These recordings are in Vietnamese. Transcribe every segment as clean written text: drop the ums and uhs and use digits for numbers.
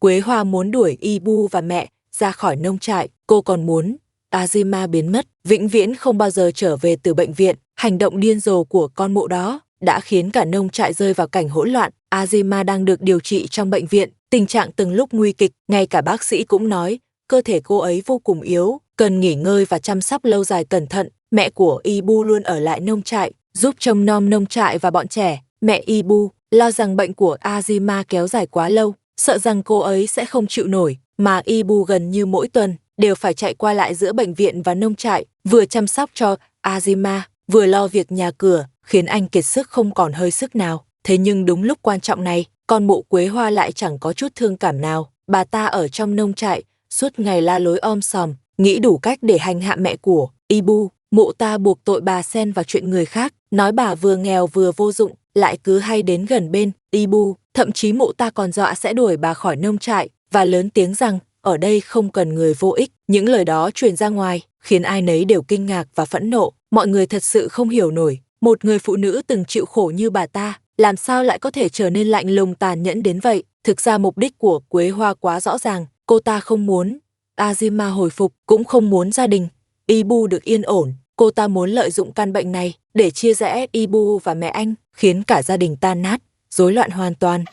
Quế Hoa muốn đuổi Ibu và mẹ ra khỏi nông trại, cô còn muốn Azima biến mất, vĩnh viễn không bao giờ trở về từ bệnh viện. Hành động điên rồ của con mụ đó đã khiến cả nông trại rơi vào cảnh hỗn loạn. Azima đang được điều trị trong bệnh viện, tình trạng từng lúc nguy kịch, ngay cả bác sĩ cũng nói cơ thể cô ấy vô cùng yếu, cần nghỉ ngơi và chăm sóc lâu dài cẩn thận. Mẹ của Ibu luôn ở lại nông trại, giúp trông nom nông trại và bọn trẻ. Mẹ Ibu lo rằng bệnh của Azima kéo dài quá lâu, sợ rằng cô ấy sẽ không chịu nổi, mà Ibu gần như mỗi tuần đều phải chạy qua lại giữa bệnh viện và nông trại, vừa chăm sóc cho Azima, vừa lo việc nhà cửa, khiến anh kiệt sức không còn hơi sức nào. Thế nhưng đúng lúc quan trọng này, con mụ Quế Hoa lại chẳng có chút thương cảm nào. Bà ta ở trong nông trại, suốt ngày la lối om sòm, nghĩ đủ cách để hành hạ mẹ của Ibu. Mụ ta buộc tội bà xen vào chuyện người khác, nói bà vừa nghèo vừa vô dụng, lại cứ hay đến gần bên Ibu. Thậm chí mụ ta còn dọa sẽ đuổi bà khỏi nông trại, và lớn tiếng rằng ở đây không cần người vô ích. Những lời đó truyền ra ngoài, khiến ai nấy đều kinh ngạc và phẫn nộ. Mọi người thật sự không hiểu nổi, một người phụ nữ từng chịu khổ như bà ta, làm sao lại có thể trở nên lạnh lùng tàn nhẫn đến vậy. Thực ra mục đích của Quế Hoa quá rõ ràng, cô ta không muốn Azima hồi phục, cũng không muốn gia đình Ibu được yên ổn. Cô ta muốn lợi dụng căn bệnh này để chia rẽ Ibu và mẹ anh, khiến cả gia đình tan nát, rối loạn hoàn toàn.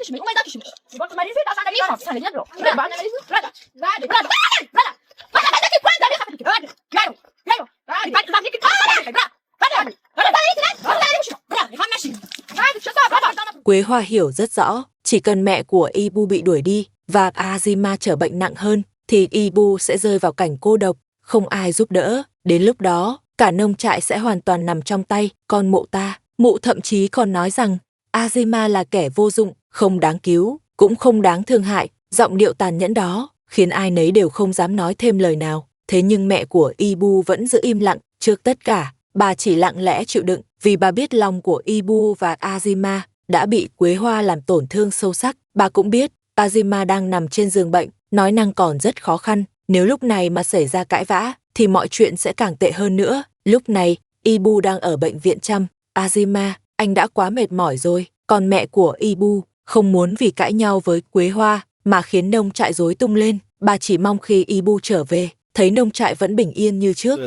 Quế Hoa hiểu rất rõ, chỉ cần mẹ của Ibu bị đuổi đi và Azima trở bệnh nặng hơn, thì Ibu sẽ rơi vào cảnh cô độc, không ai giúp đỡ. Đến lúc đó, cả nông trại sẽ hoàn toàn nằm trong tay con mụ ta. Mụ thậm chí còn nói rằng Azima là kẻ vô dụng, không đáng cứu, cũng không đáng thương hại. Giọng điệu tàn nhẫn đó khiến ai nấy đều không dám nói thêm lời nào. Thế nhưng mẹ của Ibu vẫn giữ im lặng trước tất cả. Bà chỉ lặng lẽ chịu đựng, vì bà biết lòng của Ibu và Azima đã bị Quế Hoa làm tổn thương sâu sắc. Bà cũng biết Azima đang nằm trên giường bệnh, nói năng còn rất khó khăn. Nếu lúc này mà xảy ra cãi vã, thì mọi chuyện sẽ càng tệ hơn nữa. Lúc này, Ibu đang ở bệnh viện chăm Azima, anh đã quá mệt mỏi rồi. Còn mẹ của Ibu không muốn vì cãi nhau với Quế Hoa mà khiến nông trại rối tung lên. Bà chỉ mong khi Ibu trở về, thấy nông trại vẫn bình yên như trước.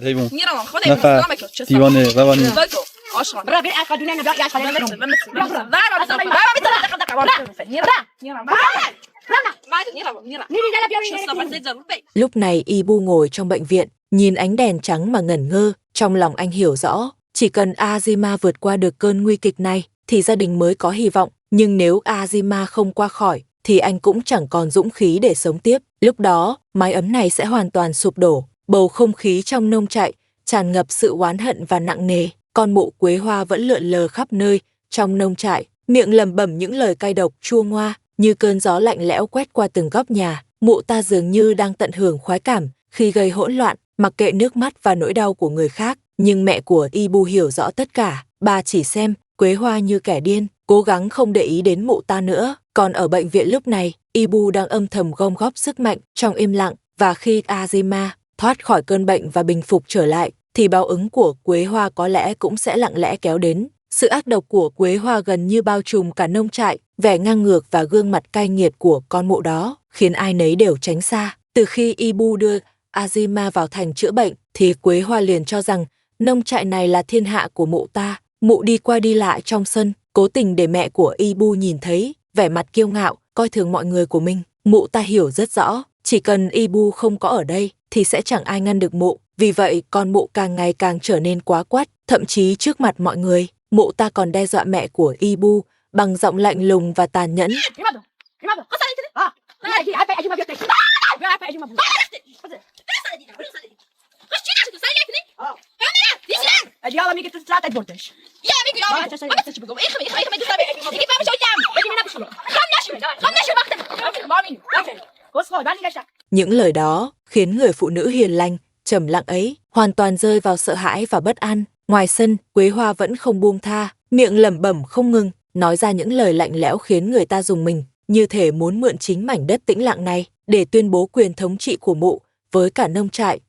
Lúc này Ibu ngồi trong bệnh viện, nhìn ánh đèn trắng mà ngẩn ngơ. Trong lòng anh hiểu rõ, chỉ cần Azima vượt qua được cơn nguy kịch này, thì gia đình mới có hy vọng. Nhưng nếu Azima không qua khỏi, thì anh cũng chẳng còn dũng khí để sống tiếp. Lúc đó, mái ấm này sẽ hoàn toàn sụp đổ. Bầu không khí trong nông trại tràn ngập sự oán hận và nặng nề. Con mụ Quế Hoa vẫn lượn lờ khắp nơi trong nông trại, miệng lẩm bẩm những lời cay độc chua ngoa, như cơn gió lạnh lẽo quét qua từng góc nhà. Mụ ta dường như đang tận hưởng khoái cảm khi gây hỗn loạn, mặc kệ nước mắt và nỗi đau của người khác. Nhưng mẹ của Ibu hiểu rõ tất cả, bà chỉ xem Quế Hoa như kẻ điên, cố gắng không để ý đến mụ ta nữa. Còn ở bệnh viện lúc này, Ibu đang âm thầm gom góp sức mạnh trong im lặng, và khi Azima thoát khỏi cơn bệnh và bình phục trở lại, thì báo ứng của Quế Hoa có lẽ cũng sẽ lặng lẽ kéo đến. Sự ác độc của Quế Hoa gần như bao trùm cả nông trại, vẻ ngang ngược và gương mặt cay nghiệt của con mụ đó khiến ai nấy đều tránh xa. Từ khi Ibu đưa Azima vào thành chữa bệnh, thì Quế Hoa liền cho rằng nông trại này là thiên hạ của mụ ta. Mụ đi qua đi lại trong sân, cố tình để mẹ của Ibu nhìn thấy vẻ mặt kiêu ngạo, coi thường mọi người của mình. Mụ ta hiểu rất rõ, chỉ cần Ibu không có ở đây, thì sẽ chẳng ai ngăn được mụ. Vì vậy, con mụ càng ngày càng trở nên quá quắt, thậm chí trước mặt mọi người, mụ ta còn đe dọa mẹ của Ibu bằng giọng lạnh lùng và tàn nhẫn. Những lời đó khiến người phụ nữ hiền lành, trầm lặng ấy hoàn toàn rơi vào sợ hãi và bất an. Ngoài sân, Quế Hoa vẫn không buông tha, miệng lẩm bẩm không ngừng, nói ra những lời lạnh lẽo khiến người ta rùng mình, như thể muốn mượn chính mảnh đất tĩnh lặng này để tuyên bố quyền thống trị của mụ với cả nông trại.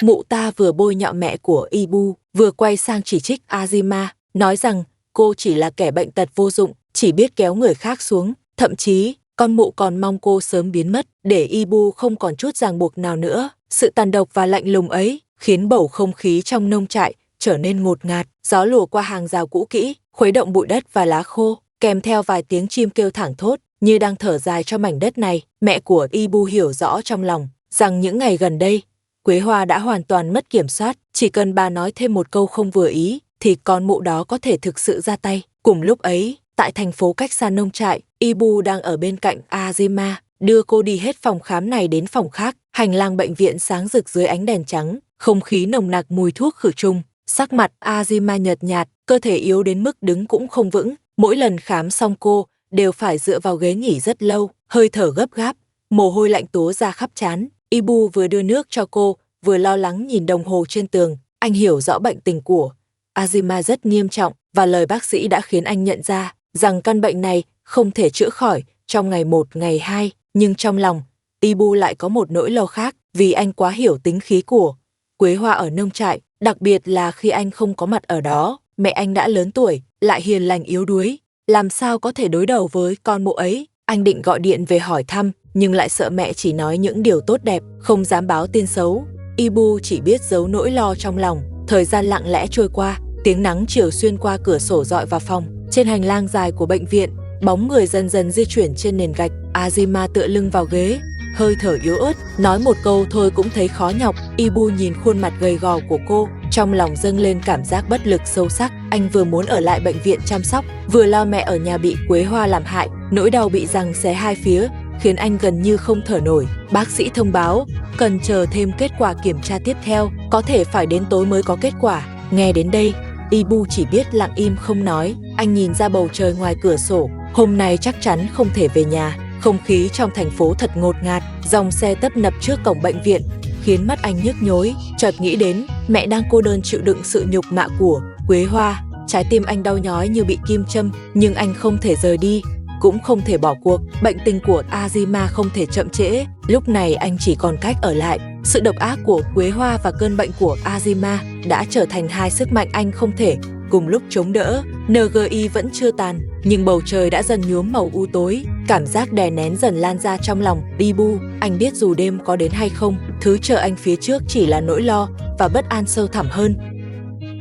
Mụ ta vừa bôi nhọ mẹ của Ibu, vừa quay sang chỉ trích Azima, nói rằng cô chỉ là kẻ bệnh tật vô dụng, chỉ biết kéo người khác xuống. Thậm chí, con mụ còn mong cô sớm biến mất, để Ibu không còn chút ràng buộc nào nữa. Sự tàn độc và lạnh lùng ấy khiến bầu không khí trong nông trại trở nên ngột ngạt. Gió lùa qua hàng rào cũ kỹ, khuấy động bụi đất và lá khô, kèm theo vài tiếng chim kêu thảng thốt, như đang thở dài cho mảnh đất này. Mẹ của Ibu hiểu rõ trong lòng rằng những ngày gần đây, Quế Hoa đã hoàn toàn mất kiểm soát. Chỉ cần bà nói thêm một câu không vừa ý, thì con mụ đó có thể thực sự ra tay. Cùng lúc ấy, tại thành phố cách xa nông trại, Ibu đang ở bên cạnh Azima, đưa cô đi hết phòng khám này đến phòng khác. Hành lang bệnh viện sáng rực dưới ánh đèn trắng, không khí nồng nặc mùi thuốc khử trùng. Sắc mặt Azima nhợt nhạt, cơ thể yếu đến mức đứng cũng không vững. Mỗi lần khám xong cô đều phải dựa vào ghế nghỉ rất lâu, hơi thở gấp gáp, mồ hôi lạnh túa ra khắp trán. Ibu vừa đưa nước cho cô, vừa lo lắng nhìn đồng hồ trên tường. Anh hiểu rõ bệnh tình của Azima rất nghiêm trọng, và lời bác sĩ đã khiến anh nhận ra rằng căn bệnh này không thể chữa khỏi trong ngày 1, ngày 2. Nhưng trong lòng, Ibu lại có một nỗi lo khác, vì anh quá hiểu tính khí của Quế Hoa ở nông trại, đặc biệt là khi anh không có mặt ở đó. Mẹ anh đã lớn tuổi, lại hiền lành yếu đuối, làm sao có thể đối đầu với con mụ ấy. Anh định gọi điện về hỏi thăm, nhưng lại sợ mẹ chỉ nói những điều tốt đẹp, không dám báo tin xấu. Ibu chỉ biết giấu nỗi lo trong lòng. Thời gian lặng lẽ trôi qua, tiếng nắng chiều xuyên qua cửa sổ rọi vào phòng. Trên hành lang dài của bệnh viện, bóng người dần dần di chuyển trên nền gạch. Azima tựa lưng vào ghế, hơi thở yếu ớt, nói một câu thôi cũng thấy khó nhọc. Ibu nhìn khuôn mặt gầy gò của cô, trong lòng dâng lên cảm giác bất lực sâu sắc. Anh vừa muốn ở lại bệnh viện chăm sóc, vừa lo mẹ ở nhà bị Quế Hoa làm hại. Nỗi đau bị giằng xé hai phía khiến anh gần như không thở nổi. Bác sĩ thông báo cần chờ thêm kết quả kiểm tra tiếp theo, có thể phải đến tối mới có kết quả. Nghe đến đây, Ibu chỉ biết lặng im không nói. Anh nhìn ra bầu trời ngoài cửa sổ, hôm nay chắc chắn không thể về nhà. Không khí trong thành phố thật ngột ngạt, dòng xe tấp nập trước cổng bệnh viện khiến mắt anh nhức nhối. Chợt nghĩ đến mẹ đang cô đơn chịu đựng sự nhục mạ của Quế Hoa. Trái tim anh đau nhói như bị kim châm, nhưng anh không thể rời đi, cũng không thể bỏ cuộc. Bệnh tình của Azima không thể chậm trễ, lúc này anh chỉ còn cách ở lại. Sự độc ác của Quế Hoa và cơn bệnh của Azima đã trở thành hai sức mạnh anh không thể cùng lúc chống đỡ. NGI vẫn chưa tàn, nhưng bầu trời đã dần nhuốm màu u tối. Cảm giác đè nén dần lan ra trong lòng Ibu. Anh biết dù đêm có đến hay không, thứ chờ anh phía trước chỉ là nỗi lo và bất an sâu thẳm hơn.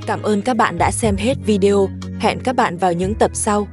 Cảm ơn các bạn đã xem hết video. Hẹn các bạn vào những tập sau.